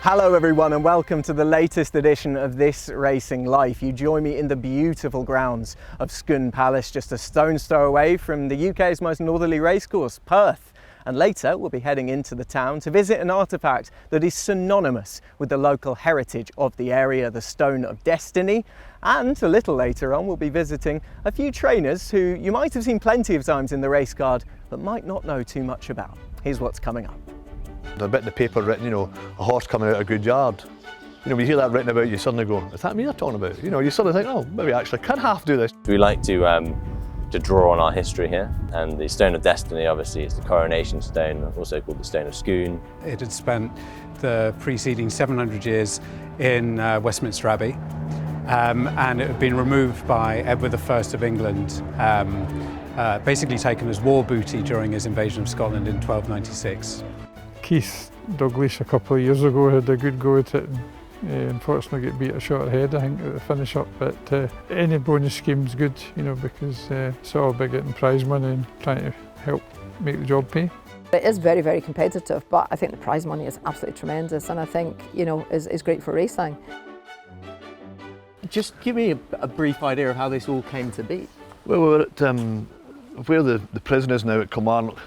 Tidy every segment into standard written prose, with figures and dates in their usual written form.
Hello everyone and welcome to the latest edition of This Racing Life. You join me in the beautiful grounds of Scone Palace, just a stone's throw away from the UK's most northerly racecourse, Perth. And later we'll be heading into the town to visit an artefact that is synonymous with the local heritage of the area, the Stone of Destiny. And a little later on we'll be visiting a few trainers who you might have seen plenty of times in the race card but might not know too much about. Here's what's coming up. There's a bit in the paper written, a horse coming out of a good yard. When you hear that written about, you suddenly go, is that me they're talking about? You suddenly think, oh, maybe I actually can half do this. We like to draw on our history here, and the Stone of Destiny obviously is the coronation stone, also called the Stone of Scone. It had spent the preceding 700 years in Westminster Abbey, and it had been removed by Edward I of England, basically taken as war booty during his invasion of Scotland in 1296. Keith Douglas a couple of years ago had a good go at it and unfortunately got beat a short ahead, I think, at the finish up. But any bonus scheme's good, because it's all about getting prize money and trying to help make the job pay. It is very, very competitive, but I think the prize money is absolutely tremendous and I think, is great for racing. Just give me a brief idea of how this all came to be. Well, we were at where the prison is now at Kilmarnock.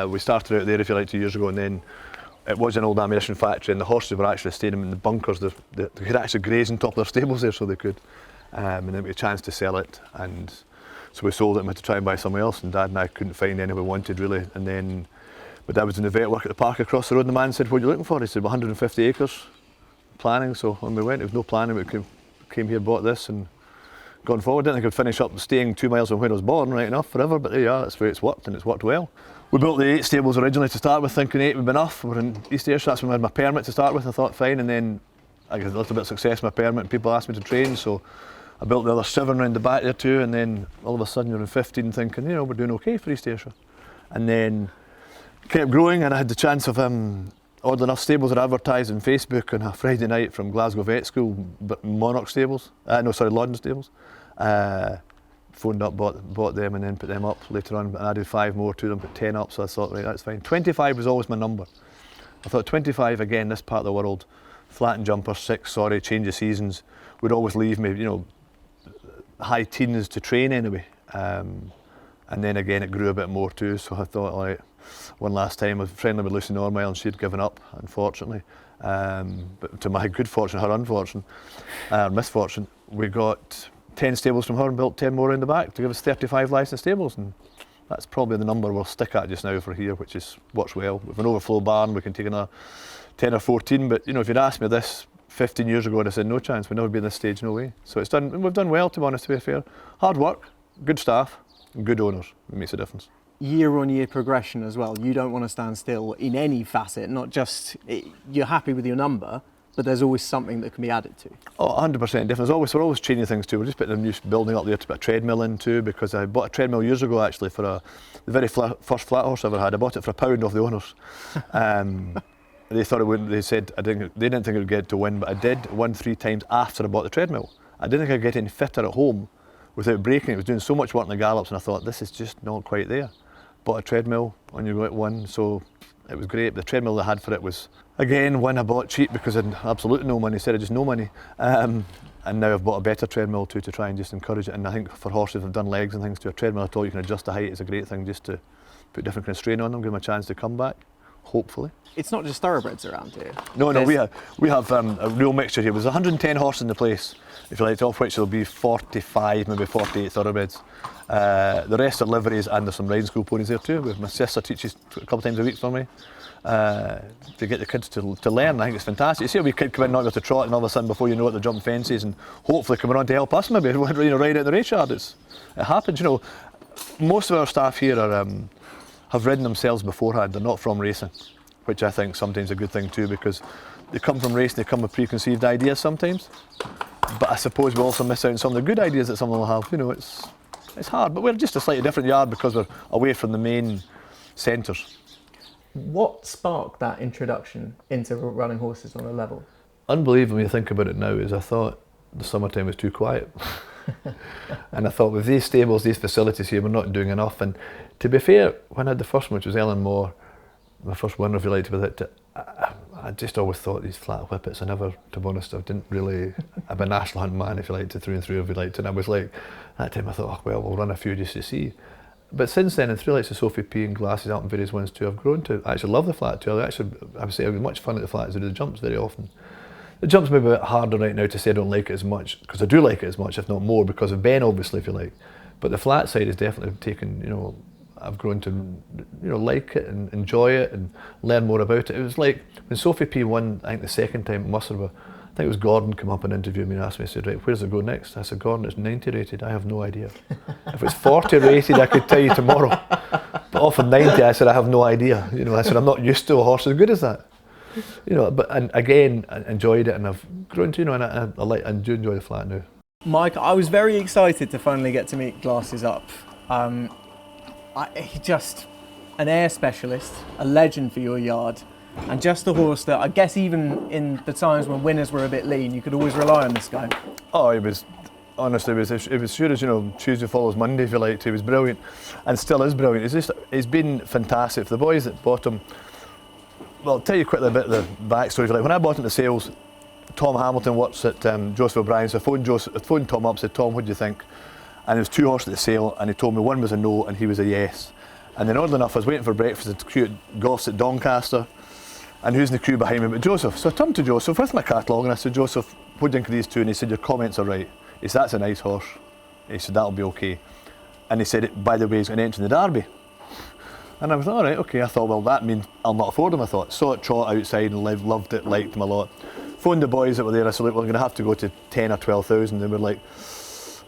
We started out there, if you like, 2 years ago, and then it was an old ammunition factory and the horses were actually staying in the bunkers. They could actually graze on top of their stables there, so they could. And then we had a chance to sell it, and so we sold it and we had to try and buy somewhere else, and Dad and I couldn't find any we wanted really. And then my dad was in the vet work at the park across the road, and the man said, what are you looking for? He said, 150 acres planning. So when we went, there was no planning, we came here, bought this and gone forward. Didn't think I'd finish up staying 2 miles from where I was born, right enough, forever, but there you are, that's the way it's worked, and it's worked well. We built the 8 stables originally to start with, thinking 8 would be enough. We're in East Ayrshire, that's when I had my permit to start with. I thought fine, and then I got a little bit of success with my permit and people asked me to train, so I built the other 7 around the back there too, and then all of a sudden you're in 15 thinking, we're doing okay for East Ayrshire. And then kept growing, and I had the chance of odd enough stables are advertised on Facebook on a Friday night from Glasgow Vet School, but London Stables. Phoned up, bought them and then put them up later on, and added 5 more to them, put 10 up, so I thought, right, that's fine. 25 was always my number. I thought 25, again, this part of the world, flattened jumper, 6, change of seasons, would always leave me, high teens to train anyway. And then again, it grew a bit more too, so I thought, all right, one last time, I was friendly with Lucy Normile and she'd given up, unfortunately. But to my good fortune, her misfortune, we got 10 stables from her and built 10 more in the back to give us 35 licensed stables, and that's probably the number we'll stick at just now for here, which works well. With an overflow barn, we can take another 10 or 14, but if you'd asked me this 15 years ago, I'd have said no chance, we'd never be in this stage, no way. So we've done well, to be honest, to be fair. Hard work, good staff, and good owners, it makes a difference. Year-on-year progression as well. You don't want to stand still in any facet, not just you're happy with your number, but there's always something that can be added to. Oh, 100% different. We're always changing things too. We're just putting a new building up there to put a treadmill in too, because I bought a treadmill years ago actually for the very first flat horse I ever had. I bought it for £1 off the owners. They thought it wouldn't, they said, they didn't think it would get to win, but I did, won 3 times after I bought the treadmill. I didn't think I'd get any fitter at home without breaking it. It was doing so much work in the gallops and I thought, this is just not quite there. Bought a treadmill, on your way at 1, so it was great. The treadmill I had for it was, again, one I bought cheap because I had absolutely no money, instead of just no money. And now I've bought a better treadmill too, to try and just encourage it. And I think for horses who've done legs and things, to a treadmill at all, you can adjust the height, is a great thing just to put different kind of strain on them, give them a chance to come back, hopefully. It's not just thoroughbreds around here. No, we have a real mixture here. There's 110 horses in the place, if you like, of which there'll be 45, maybe 48 thoroughbreds. The rest are liveries, and there's some riding school ponies there too. My sister teaches a couple of times a week for me to get the kids to learn. I think it's fantastic. You see a wee kid come in not able to trot, and all of a sudden before you know it they're jumping fences and hopefully coming on to help us maybe ride out the race yard. It happens. Most of our staff here have ridden themselves beforehand. They're not from racing, which I think sometimes a good thing too, because they come from racing, they come with preconceived ideas sometimes. But I suppose we also miss out on some of the good ideas that some of them have. It's hard, but we're just a slightly different yard because we're away from the main centres. What sparked that introduction into running horses on a level? Unbelievable when you think about it now, is I thought the summertime was too quiet. And I thought with these stables, these facilities here, we're not doing enough. And to be fair, when I had the first one, which was Ellen Moore, my first winner, if you liked, with it, I I just always thought these flat whippets, I never, to be honest, I didn't really, I'm a national hunt man, if you like, to through and through, if you liked, and I was like, that time I thought, oh, well, we'll run a few just to see. But since then, in through like Sophie P and Glasses Up and various ones too, I've grown to actually love the flat too. I would say I have much fun at the flat as I do the jumps very often. The jumps may be a bit harder right now to say I don't like it as much, because I do like it as much, if not more, because of Ben, obviously, if you like. But the flat side is definitely taken, you know, I've grown to, you know, like it and enjoy it and learn more about it. It was like when Sophie P won, I think the second time at Musselburgh, I think it was Gordon came up and interviewed me and asked me, he said, right, where's it go next? I said, Gordon, it's 90 rated. I have no idea. If it's 40 rated, I could tell you tomorrow. But off of 90, I said, I have no idea. You know, I said, I'm not used to a horse as good as that. You know, but and again, I enjoyed it, and I've grown to, you know, and I do enjoy the flat now. Mike, I was very excited to finally get to meet Glasses Up. He's just an air specialist, a legend for your yard, and just a horse that I guess even in the times when winners were a bit lean, you could always rely on this guy. Oh, he was, honestly, it was sure as, you know, Tuesday follows Monday, if you liked. He was brilliant, and still is brilliant. He's been fantastic. For the boys that bought him, well, I'll tell you quickly a bit of the backstory. If you like. When I bought into sales, Tom Hamilton works at Joseph O'Brien's. I phoned Tom up, said, Tom, what do you think? And there was two horses at the sale, and he told me one was a no and he was a yes. And then oddly enough, I was waiting for breakfast at the queue at Goffs at Doncaster, and who's in the queue behind me but Joseph. So I turned to Joseph with my catalogue and I said, Joseph, what do you think of these two? And he said, your comments are right. He said, that's a nice horse. He said, that'll be okay. And he said, by the way, he's going to enter the Derby. And I was, all right, okay. I thought, well, that means I'll not afford him, I thought. Saw it trot outside and loved it, liked him a lot. Phoned the boys that were there, I said, look, we're going to have to go to 10 or 12,000. They were like,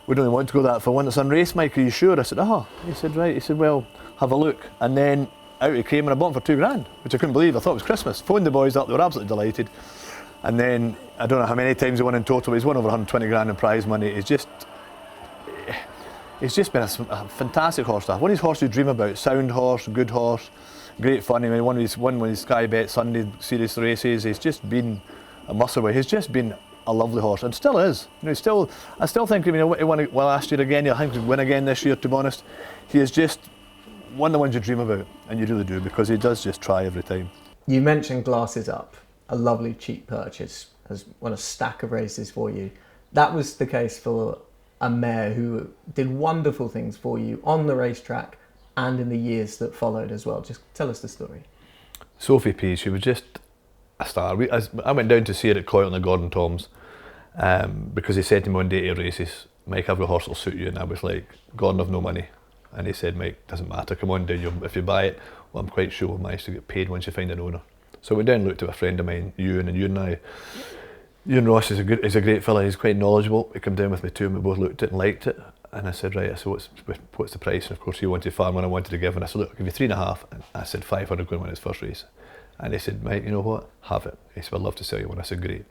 we don't really want to go that for one that's on race, Mike, are you sure? I said, He said, right. He said, well, have a look. And then out he came and I bought him for £2,000, which I couldn't believe. I thought it was Christmas. Phoned the boys up, they were absolutely delighted. And then, I don't know how many times he won in total, but he's won over 120 grand in prize money. It's just been a fantastic horse to have. One of these horses you dream about. Sound horse, good horse, great fun. I mean, one of his Sky Bet Sunday series races. He's just been a Musselburgh. He's just been a lovely horse, and still is. You know, I still think, I mean, he won well last year again. I think he'll win again this year, to be honest. He is just one of the ones you dream about, and you really do, because he does just try every time. You mentioned Glasses Up, a lovely cheap purchase, has won a stack of races for you. That was the case for a mare who did wonderful things for you on the racetrack and in the years that followed as well. Just tell us the story. Sophie P, she was just a star. I went down to see her at Coyleton and Gordon Tom's because he said to me one day at races, Mike, I've got a horse that'll suit you. And I was like, Gordon, I've no money. And he said, Mike, doesn't matter, come on down, if you buy it, well, I'm quite sure we'll manage to get paid once you find an owner. So I went down and looked at a friend of mine, Ewan Ross is a great fella. He's quite knowledgeable. He came down with me too, and we both looked at it and liked it. And I said, right, I said, what's the price? And of course he wanted far more than I wanted to give. And I said, look, I'll give you 3.5. And I said, 500 going to win his first race. And he said, Mike, you know what? Have it. He said, I'd love to sell you one. I said, great.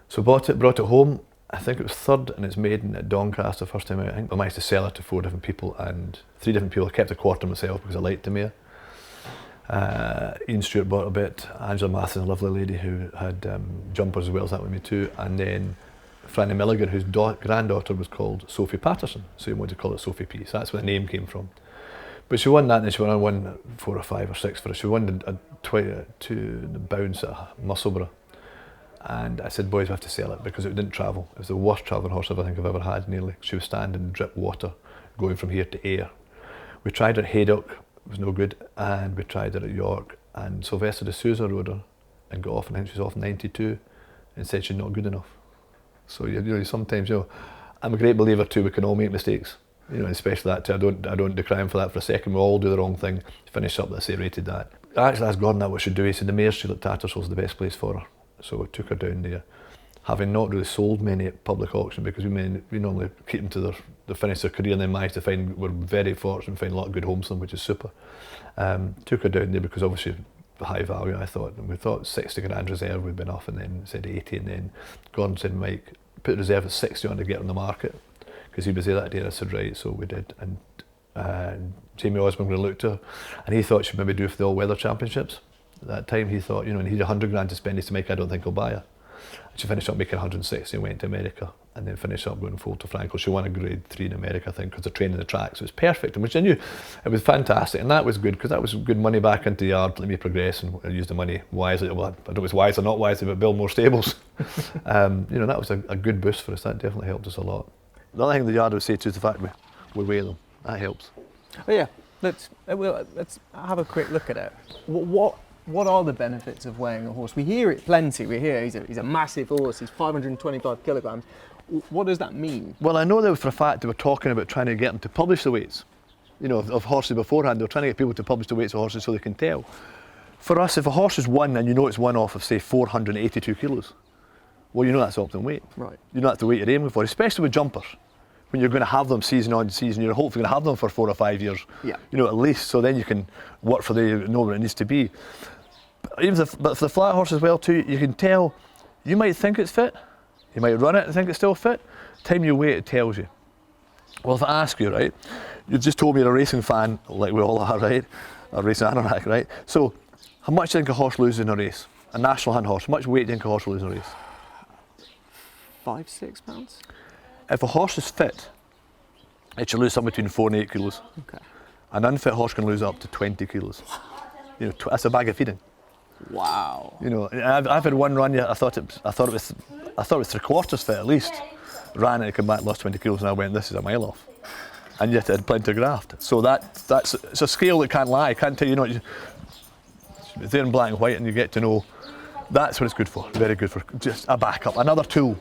So bought it, brought it home. I think it was third in its maiden at Doncaster first time out. I think I managed to sell it to 4 different people, and 3 different people. I kept a quarter myself because I liked the mare. Ian Stewart bought a bit, Angela Matheson, a lovely lady who had jumpers as well as that with me too, and then Franny Milligan, whose granddaughter was called Sophie Patterson, so you wanted to call it Sophie P, so that's where the name came from. But she won that, and then she won 4 or 5 or 6 for us. She won the bounce at Musselburgh, and I said, boys, we have to sell it because it didn't travel. It was the worst travelling horse I think I've ever had, nearly. She was standing in drip water, going from here to Ayr. We tried her at Haydock, it was no good, and we tried her at York, and Sylvester de Souza rode her and got off, and I think she was off 92 and said she's not good enough. So you know, sometimes, you know, I'm a great believer too, we can all make mistakes, you know, especially that too. I don't decry him for that for a second. We all do the wrong thing. Finish up, let's say, rated that. I actually asked Gordon that what should do. He said the mare she looked at was the best place for her, so we took her down there, having not really sold many at public auction, because we normally keep them to they finish their career and then manage to find, we're very fortunate to find a lot of good homes for them, which is super. Took her down there because obviously high value, I thought, and we thought 60 grand reserve would be enough, and then said 80, and then Gordon said, Mike, put reserve at 60 on to get on the market, because he was there that day, and I said, right, so we did. And Jamie Osborne looked at her, and he thought she'd maybe do for the all-weather championships. At that time he thought, you know, and he had 100 grand to spend, he said, Mike, I don't think I'll buy her. She finished up making 160 and went to America, and then finished up going full to Franco. She won a grade 3 in America, I think, because they're training the track, so it was perfect, and which I knew it was fantastic, and that was good, because that was good money back into the yard, let me progress and use the money wisely. Well, I don't know if it's wise or not wisely, but build more stables. You know, that was a good boost for us. That definitely helped us a lot. The other thing the yard would say too is the fact we weigh them. That helps. Oh yeah, let's have a quick look at it. What are the benefits of weighing a horse? We hear it plenty. We hear he's a massive horse. He's 525 kilograms. What does that mean? Well, I know that for a fact they were talking about trying to get them to publish the weights, you know, of horses beforehand. They were trying to get people to publish the weights of horses so they can tell. For us, if a horse is won and you know it's one off of, say, 482 kilos, well, you know that's optimum weight. Right. You know that's the weight you're aiming for, especially with jumpers. When you're going to have them season on season, you're hopefully going to have them for 4 or 5 years, yeah. You know, at least, so then you can work for know where it needs to be. But for the flat horse as well too, you can tell, you might think it's fit, you might run it and think it's still fit, time you weigh it tells you. Well, if I ask you, right, you've just told me you're a racing fan, like we all are, right, a racing anorak, right, so how much do you think a horse loses in a race? A national hunt horse, how much weight do you think a horse will lose in a race? 5-6 pounds? If a horse is fit, it should lose somewhere between 4 and 8 kilos. Okay. An unfit horse can lose up to 20 kilos. You know, that's a bag of feeding. Wow. You know, I've had one run. Yeah, I thought it was 3/4 fit at least. Ran it, came back, lost 20 kilos, and I went, this is a mile off. And yet it had plenty of graft. So it's a scale that can't lie. Can't tell you, it's there in black and white, and you get to know. That's what it's good for. Very good for just a backup, another tool,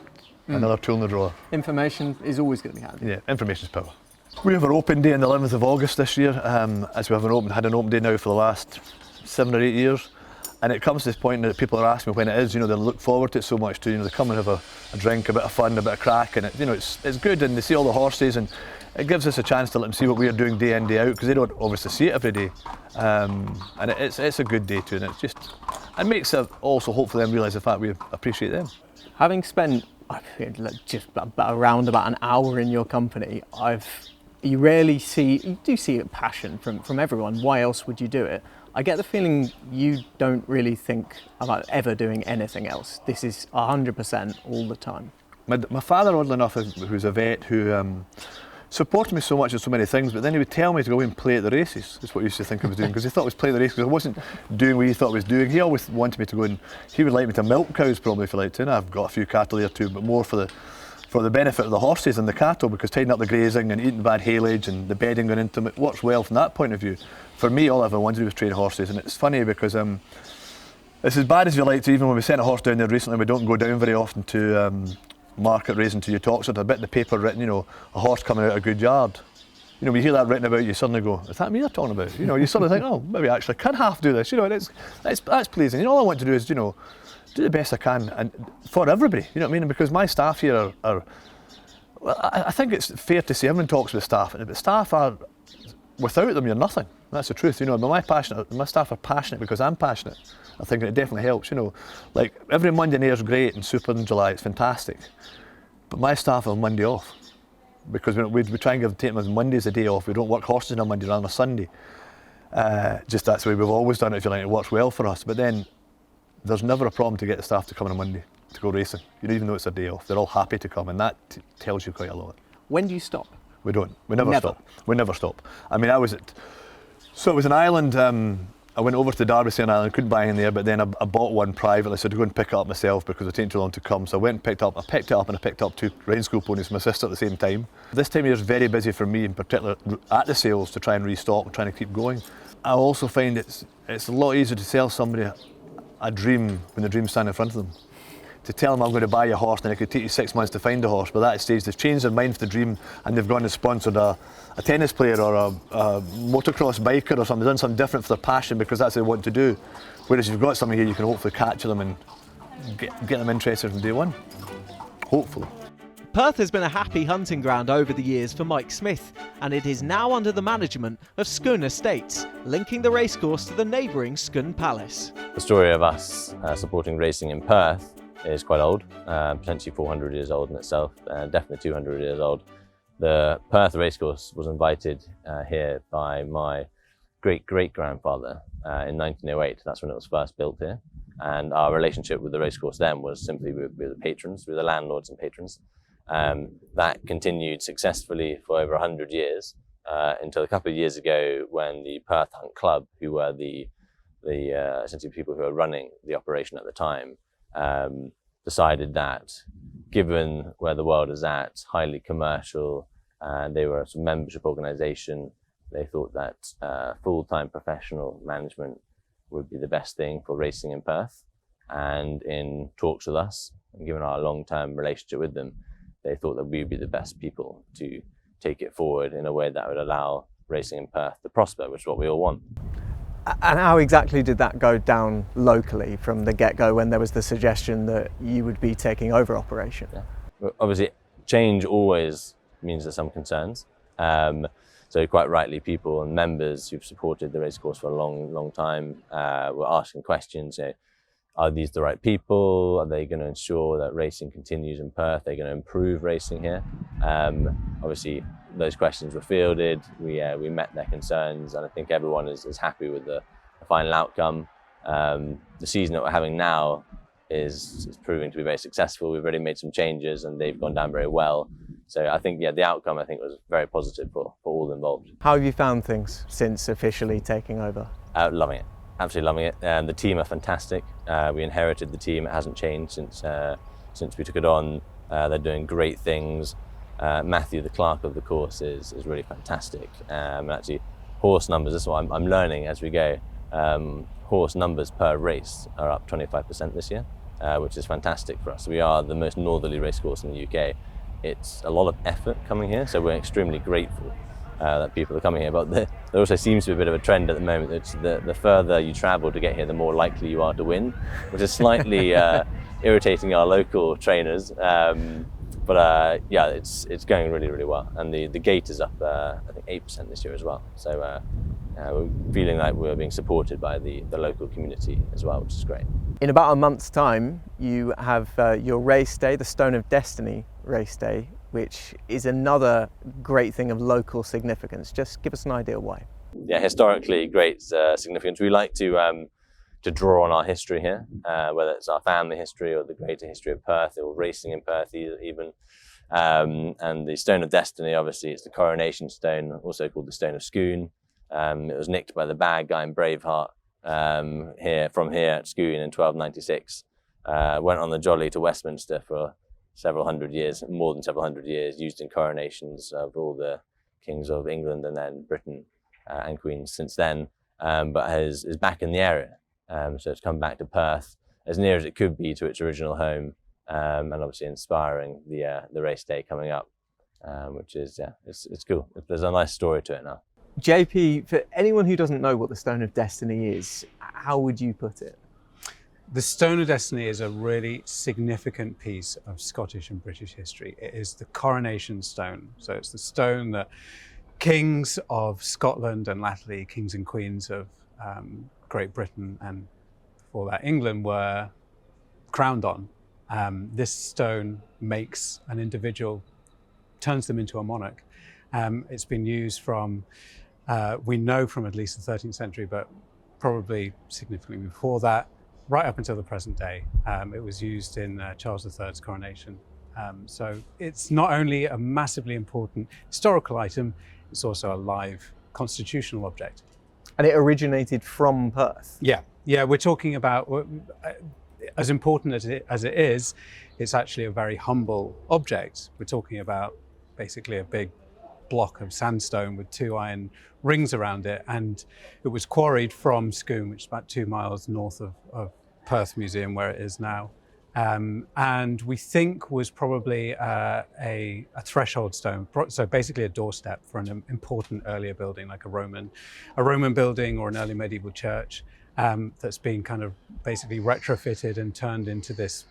another tool in the drawer. Information is always going to be handy. Yeah, information's power. We have our open day on the 11th of August this year, as we have had an open day now for the last 7 or 8 years. And it comes to this point that people are asking me when it is, you know, they look forward to it so much too, you know, they come and have a drink, a bit of fun, a bit of crack, and it, you know, it's good, and they see all the horses, and it gives us a chance to let them see what we're doing day in, day out, because they don't obviously see it every day. And it's a good day too, and it makes also hopefully them realise the fact we appreciate them. Having spent just around about an hour in your company, you do see a passion from everyone. Why else would you do it? I get the feeling you don't really think about ever doing anything else. This is 100% all the time. My father, oddly enough, who's a vet, who supported me so much in so many things, but then he would tell me to go and play at the races. That's what he used to think I was doing, because he thought I was playing the races, because I wasn't doing what he thought I was doing. He always wanted me to go and, he would like me to milk cows probably if you like to, and I've got a few cattle there too, but more for the benefit of the horses and the cattle, because tidying up the grazing and eating bad haylage and the bedding going into them, it works well from that point of view. For me, all I ever wanted to do was train horses, and it's funny because it's as bad as you like to, even when we sent a horse down there recently, we don't go down very often to market raising to Uttoxeter. There's a bit in the paper written, you know, a horse coming out of a good yard. You know, when you hear that written about you, suddenly go, is that me they're talking about? You know, you sort of think, oh, maybe I actually can half do this, you know, and that's pleasing. You know, all I want to do is, you know, do the best I can, and for everybody, you know what I mean? Because my staff here are well, I think it's fair to say, everyone talks with staff, but staff are, without them you're nothing. That's the truth, you know. But my staff are passionate because I'm passionate. I think it definitely helps, you know. Like every Monday night is great and super in July, it's fantastic. But my staff have Monday off because we try and take them as Mondays a day off. We don't work horses on a Monday rather than a Sunday. Just that's the way we've always done it, if you like. It works well for us. But then there's never a problem to get the staff to come on a Monday to go racing, you know, even though it's a day off. They're all happy to come, and that tells you quite a lot. When do you stop? We don't. We never stop. We never stop. I mean, so it was an island. I went over to Derbyshire Island, couldn't buy in there, but then I bought one privately, so to go and pick it up myself because it taking too long to come. So I went and picked it up, and I picked up 2 riding school ponies for my sister at the same time. This time of year is very busy for me, in particular at the sales, to try and restock and trying to keep going. I also find it's a lot easier to sell somebody a dream when the dream's standing in front of them. To tell them I'm going to buy you a horse and it could take you 6 months to find a horse, but at that stage they've changed their mind for the dream and they've gone and sponsored a tennis player or a motocross biker or something, done something different for their passion because that's what they want to do. Whereas if you've got something here, you can hopefully capture them and get them interested from day one. Hopefully. Perth has been a happy hunting ground over the years for Mike Smith, and it is now under the management of Scone Estates, linking the racecourse to the neighbouring Scone Palace. The story of us supporting racing in Perth is quite old, potentially 400 years old in itself, and definitely 200 years old. The Perth racecourse was invited here by my great-great-grandfather in 1908. That's when it was first built here. And our relationship with the racecourse then was simply with the patrons, with the landlords and patrons. That continued successfully for over 100 years until a couple of years ago when the Perth Hunt Club, who were the essentially people who were running the operation at the time, decided that given where the world is at, highly commercial, and they were a membership organisation, they thought that full-time professional management would be the best thing for racing in Perth. And in talks with us, and given our long-term relationship with them, they thought that we would be the best people to take it forward in a way that would allow racing in Perth to prosper, which is what we all want. And how exactly did that go down locally from the get-go when there was the suggestion that you would be taking over operation? Yeah. Well, obviously, change always means there's some concerns. So quite rightly, people and members who've supported the racecourse for a long time were asking questions. Are these the right people? Are they going to ensure that racing continues in Perth? Are they going to improve racing here? Obviously, those questions were fielded. We met their concerns, and I think everyone is happy with the final outcome. The season that we're having now is proving to be very successful. We've already made some changes, and they've gone down very well. So I think, the outcome was very positive for all involved. How have you found things since officially taking over? Loving it, absolutely loving it. The team are fantastic. We inherited the team. It hasn't changed since we took it on. They're doing great things. Matthew, the clerk of the course, is really fantastic. And actually, horse numbers, this is what I'm learning as we go. Horse numbers per race are up 25% this year, which is fantastic for us. We are the most northerly racecourse in the UK. It's a lot of effort coming here, so we're extremely grateful that people are coming here. But there also seems to be a bit of a trend at the moment. It's the further you travel to get here, the more likely you are to win, which is slightly irritating our local trainers. But it's going really well, and the gate is up I think 8% this year as well. So we're feeling like we're being supported by the local community as well, which is great. In about a month's time, you have your race day, the Stone of Destiny race day, which is another great thing of local significance. Just give us an idea why. Yeah, historically great significance. We like to draw on our history here, whether it's our family history or the greater history of Perth or racing in Perth even. And the Stone of Destiny, obviously, it's the coronation stone, also called the Stone of Scone. It was nicked by the bad guy in Braveheart from here at Scone in 1296. Went on the jolly to Westminster for several hundred years, more than several hundred years, used in coronations of all the kings of England and then Britain and queens since then, but is back in the area. So it's come back to Perth as near as it could be to its original home, and obviously inspiring the race day coming up, which is it's cool. There's a nice story to it now. JP, for anyone who doesn't know what the Stone of Destiny is, how would you put it? The Stone of Destiny is a really significant piece of Scottish and British history. It is the coronation stone. So it's the stone that kings of Scotland and latterly kings and queens of Great Britain and before that England were crowned on. This stone makes an individual, turns them into a monarch. It's been used from, we know from at least the 13th century, but probably significantly before that, right up until the present day. It was used in Charles III's coronation. So it's not only a massively important historical item, it's also a live constitutional object. And it originated from Perth? Yeah, we're talking about, as important as it is, it's actually a very humble object. We're talking about basically a big block of sandstone with 2 iron rings around it, and it was quarried from Scone, which is about 2 miles north of Perth Museum, where it is now, and we think was probably a threshold stone, so basically a doorstep for an important earlier building like a Roman building or an early medieval church, that's been kind of basically retrofitted and turned into this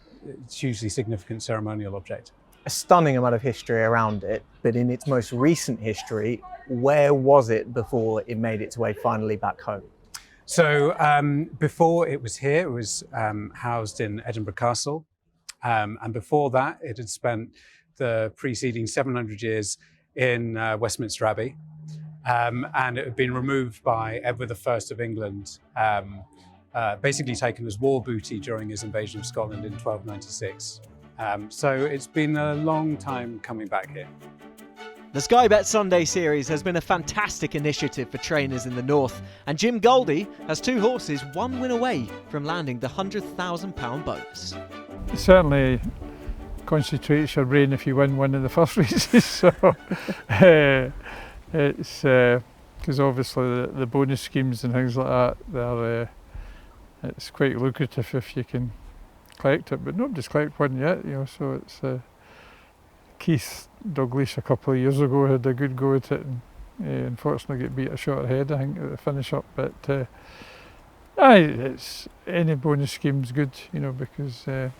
hugely significant ceremonial object. A stunning amount of history around it, but in its most recent history, where was it before it made its way finally back home? So before it was here, it was housed in Edinburgh Castle. And before that, it had spent the preceding 700 years in Westminster Abbey. And it had been removed by Edward I of England basically taken as war booty during his invasion of Scotland in 1296. So it's been a long time coming back here. The Sky Bet Sunday Series has been a fantastic initiative for trainers in the north, and Jim Goldie has 2 horses 1 win away from landing the £100,000 bonus. It certainly concentrates your brain if you win one of the first races, so it's because obviously the bonus schemes and things like that, they're it's quite lucrative if you can collect it, but nobody's collected one yet, you know, so it's Keith Douglas a couple of years ago had a good go at it and unfortunately got beat a short ahead, I think, at the finish up, but it's any bonus scheme's good, you know, because they're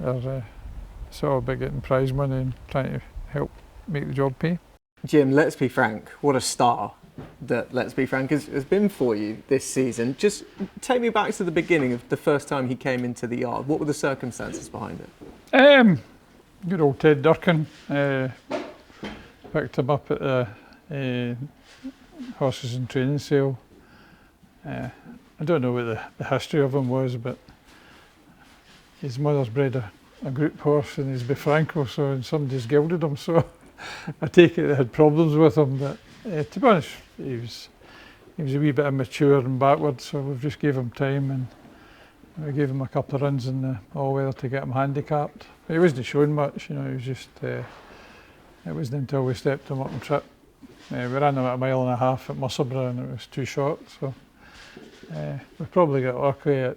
it's all about getting prize money and trying to help make the job pay. Jim, let's be frank, what a star that Let's Be Frank has been for you this season. Just take me back to the beginning of the first time he came into the yard. What were the circumstances behind it? Good old Ted Durkin picked him up at the horses and training sale. I don't know what the history of him was, but his mother's bred a group horse and he's Bifranco, so and somebody's gelded him, so I take it they had problems with him, but to be honest, he was a wee bit immature and backward, so we've just gave him time and we gave him a couple of runs in the all-weather to get him handicapped. But he wasn't showing much, you know, he was just, it wasn't until we stepped him up and trip. We ran him at 1.5 miles at Musselburgh and it was too short, so we probably got lucky at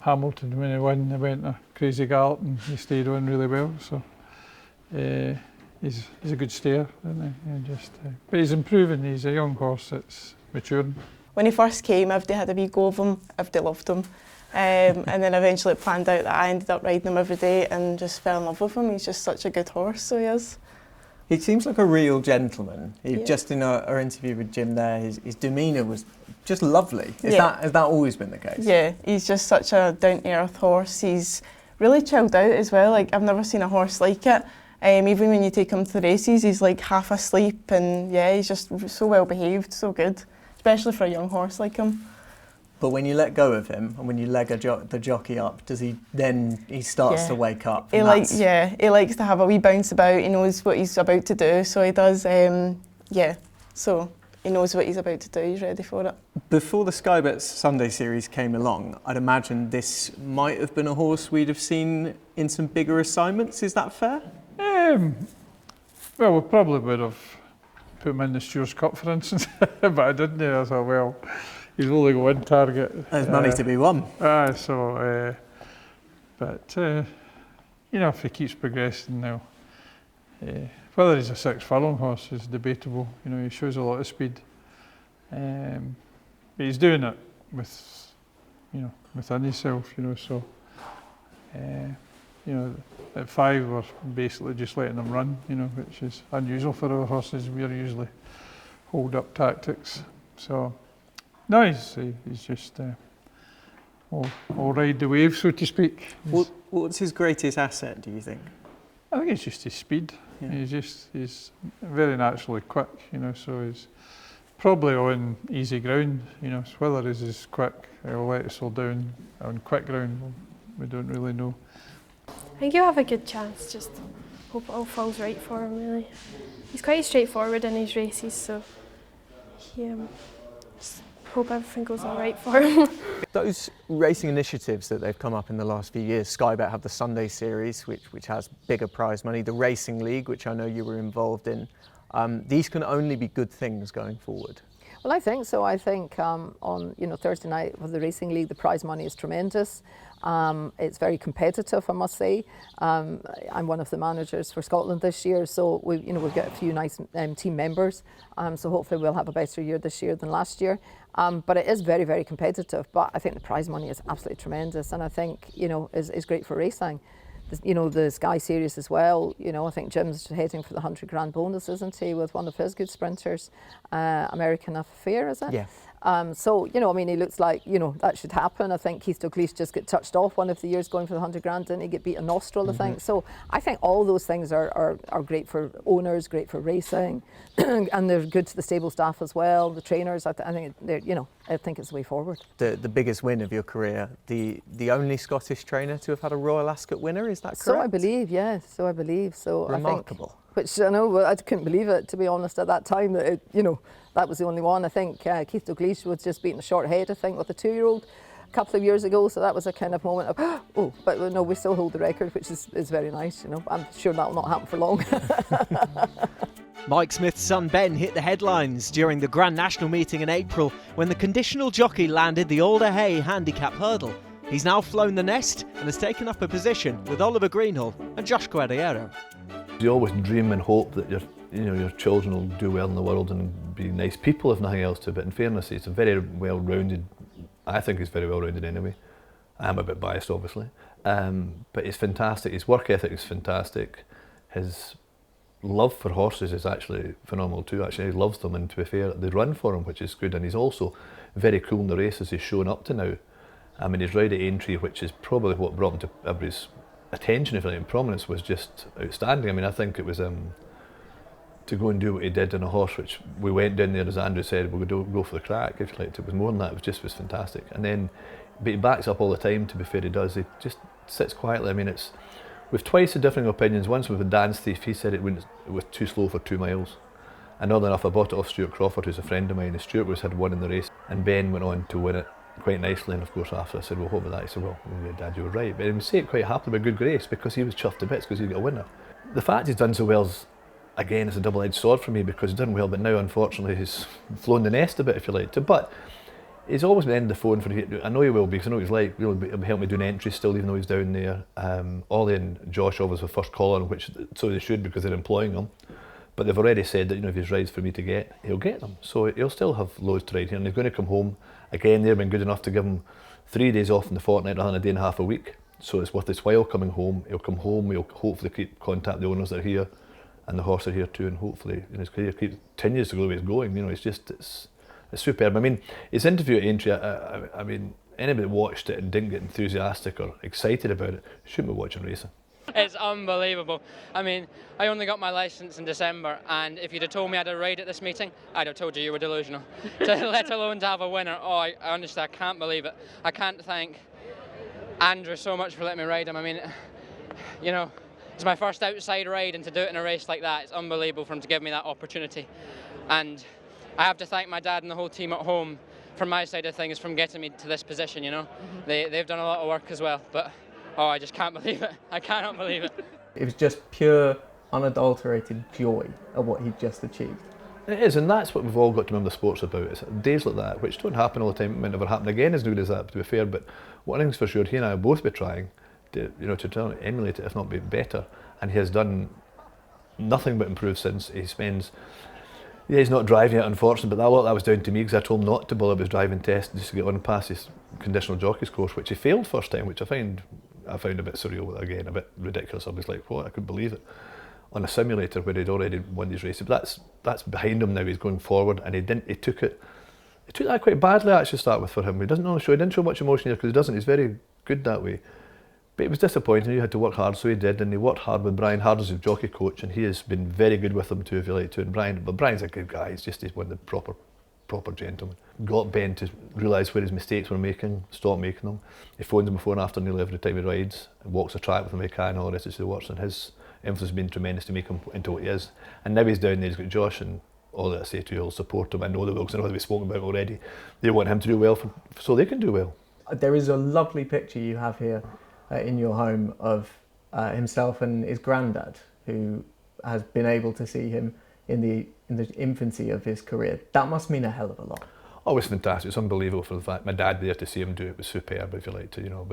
Hamilton when he won. He went a crazy gallop and he stayed on really well, so he's a good stayer, isn't he? But he's improving, he's a young horse that's maturing. When he first came, everybody had a wee go of him, everybody loved him. And then eventually it planned out that I ended up riding him every day and just fell in love with him. He's just such a good horse, so he is. He seems like a real gentleman. Yeah. Just in our interview with Jim there, his demeanour was just lovely. Has that always been the case? Yeah, he's just such a down-to-earth horse. He's really chilled out as well. Like, I've never seen a horse like it. Even when you take him to the races, he's like half asleep, and yeah, he's just so well behaved, so good, especially for a young horse like him. But when you let go of him and when you leg the jockey up, does he starts to wake up? He likes to have a wee bounce about. He knows what he's about to do, so he does. So he knows what he's about to do. He's ready for it. Before the Sky Bet Sunday Series came along, I'd imagine this might have been a horse we'd have seen in some bigger assignments. Is that fair? Well, we probably would have put him in the Stewards Cup, for instance, but I didn't. I thought, well, he's only got one target. There's money to be won. But you know, if he keeps progressing now, whether he's a 6 furlong horse is debatable. You know, he shows a lot of speed, but he's doing it within himself. You know, so you know, at 5 we're basically just letting him run. You know, which is unusual for our horses. We're usually hold up tactics. So. No, he's just all ride the wave, so to speak. What's his greatest asset, do you think? I think it's just his speed. Yeah. He's very naturally quick, you know, so he's probably on easy ground, you know, so whether he's quick, he'll let us all down on quick ground, we don't really know. I think he'll have a good chance, just hope it all falls right for him, really. He's quite straightforward in his races, so just hope everything goes all right for him. Those racing initiatives that they've come up in the last few years, Sky Bet have the Sunday Series, which has bigger prize money, the Racing League, which I know you were involved in. These can only be good things going forward. Well, I think so. I think on Thursday night with the Racing League, the prize money is tremendous. It's very competitive, I must say. I'm one of the managers for Scotland this year, so we've got a few nice team members. So hopefully we'll have a better year this year than last year. But it is very, very competitive. But I think the prize money is absolutely tremendous, and I think is great for racing. The Sky Series as well. I think Jim's heading for the $100,000 bonus, isn't he, with one of his good sprinters, American Affair, is it? Yeah. So, you know, I mean, he looks like, you know, that should happen. I think Keith Dalglish just got touched off one of the years going for the 100 grand, didn't he? Get beat a nostril, I think. So I think all those things are great for owners, great for racing, and they're good to the stable staff as well, the trainers. I think they're, you know, I think it's the way forward. The biggest win of your career, the only Scottish trainer to have had a Royal Ascot winner, is that correct? So I believe, yes. So I believe. So remarkable. I think, which I know, I couldn't believe it, to be honest, at that time, that it, you know, that was the only one. I think Keith Dalglish was just beating a short head, I think, with a 2-year-old a couple of years ago. So that was a kind of moment of, oh, but no, we still hold the record, which is very nice, you know. I'm sure that will not happen for long. Mike Smith's son Ben hit the headlines during the Grand National meeting in April when the conditional jockey landed the Alder Hay handicap hurdle. He's now flown the nest and has taken up a position with Oliver Greenhill and Josh Guerriero. You always dream and hope that your children will do well in the world and be nice people, if nothing else, to it. But in fairness, it's a very well-rounded, I think he's very well-rounded anyway. I'm a bit biased, obviously. But it's fantastic. His work ethic is fantastic. His love for horses is actually phenomenal too. Actually, he loves them, and to be fair, they run for him, which is good. And he's also very cool in the races he's shown up to now. I mean, his ride at Aintree, which is probably what brought him to everybody's attention, if you like, and prominence, was just outstanding. I mean, I think it was to go and do what he did on a horse, which we went down there, as Andrew said, we would go for the crack, if you like. It was more than that. It was fantastic. And then, but he backs up all the time. To be fair, he does. He just sits quietly. I mean, we've twice the differing opinions. Once with a Dance Thief, he said it was too slow for 2 miles. And oddly enough, I bought it off Stuart Crawford, who's a friend of mine. And Stuart had won in the race, and Ben went on to win it quite nicely. And of course, after I said, well, what about that? He said, well, yeah, Dad, you were right. But he would say it quite happily with a good grace, because he was chuffed to bits because he got a winner. The fact he's done so well is, again, it's a double-edged sword for me, because he's done well, but now unfortunately he's flown the nest a bit, if you like. But he's always been in the phone for. I know he will be, because I know what he's like. He'll help me doing entries still, even though he's down there. Ollie and Josh always have first call on, which so they should, because they're employing him. But they've already said that, you know, if he's rides for me to get, he'll get them. So he'll still have loads to ride here, and he's going to come home. Again, they've been good enough to give him 3 days off in the fortnight, rather than a day and a half a week. So it's worth his while coming home. He'll come home. He'll hopefully keep contact the owners that are here, and the horse are here too, and hopefully in his career continues to go the way it's going. You know, it's superb. I mean, his interview at Aintree, I mean, anybody that watched it and didn't get enthusiastic or excited about it shouldn't be watching racing. It's unbelievable. I mean, I only got my licence in December, and if you'd have told me I had a ride at this meeting, I'd have told you were delusional. Let alone to have a winner. Oh, I honestly, I can't believe it. I can't thank Andrew so much for letting me ride him. I mean, you know, it's my first outside ride, and to do it in a race like that, it's unbelievable for him to give me that opportunity. And I have to thank my dad and the whole team at home, from my side of things, from getting me to this position, you know. They've done a lot of work as well, but oh, I just can't believe it. I cannot believe it. It was just pure, unadulterated joy of what he'd just achieved. It is, and that's what we've all got to remember the sport's about. It's days like that, which don't happen all the time. It might never happen again as good as that, to be fair, but one thing's for sure, he and I will both be trying to, you know, to try and emulate it, if not be better. And he has done nothing but improve since. He spends, yeah, he's not driving it, unfortunately, but a lot of that was down to me, because I told him not to bother with his driving test just to get on and pass his conditional jockey's course, which he failed first time, which I found a bit surreal, again, a bit ridiculous. I was like, what? I couldn't believe it. On a simulator where he'd already won these races. But that's behind him now. He's going forward, and he took that quite badly, actually, to start with, for him. He didn't show much emotion here, because he doesn't. He's very good that way. But it was disappointing. He had to work hard, so he did, and he worked hard with Brian Hard as his jockey coach, and he has been very good with him too, if you like to. And Brian's a good guy. He's one of the proper gentleman. Got Ben to realise where his mistakes were making, stop making them. He phones him before and after nearly every time he rides, and walks the track with him if he can, all the rest of the works, and his influence has been tremendous to make him into what he is. And now he's down there, he's got Josh, and all that I say to you will support him. I know they will, because I know they've spoken about him already. They want him to do well, so they can do well. There is a lovely picture you have here in your home of himself and his granddad, who has been able to see him in the infancy of his career. That must mean a hell of a lot. Oh, it's fantastic. It's unbelievable for the fact my dad there to see him do it was superb, if you like to, you know.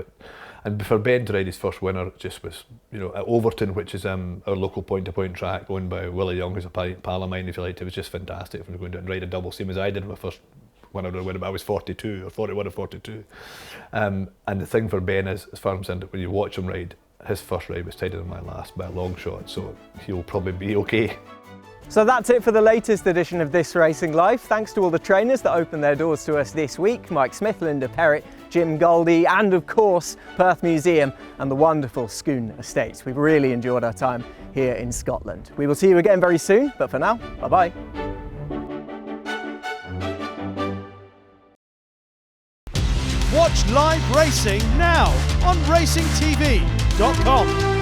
And for Ben to ride his first winner, it just was, you know, at Overton, which is our local point-to-point track owned by Willie Young, who's a pal of mine, if you like. It was just fantastic for him to go down and ride a double, same as I did my first winner. I was 42 or 41 or 42. And the thing for Ben is, as far as I'm concerned, when you watch him ride, his first ride was tighter than my last by a long shot, so he'll probably be okay. So that's it for the latest edition of This Racing Life. Thanks to all the trainers that opened their doors to us this week: Mike Smith, Linda Perratt, Jim Goldie, and of course Perth Museum and the wonderful Scone Estates. We've really enjoyed our time here in Scotland. We will see you again very soon, but for now, bye-bye. Watch live racing now on racingtv.com.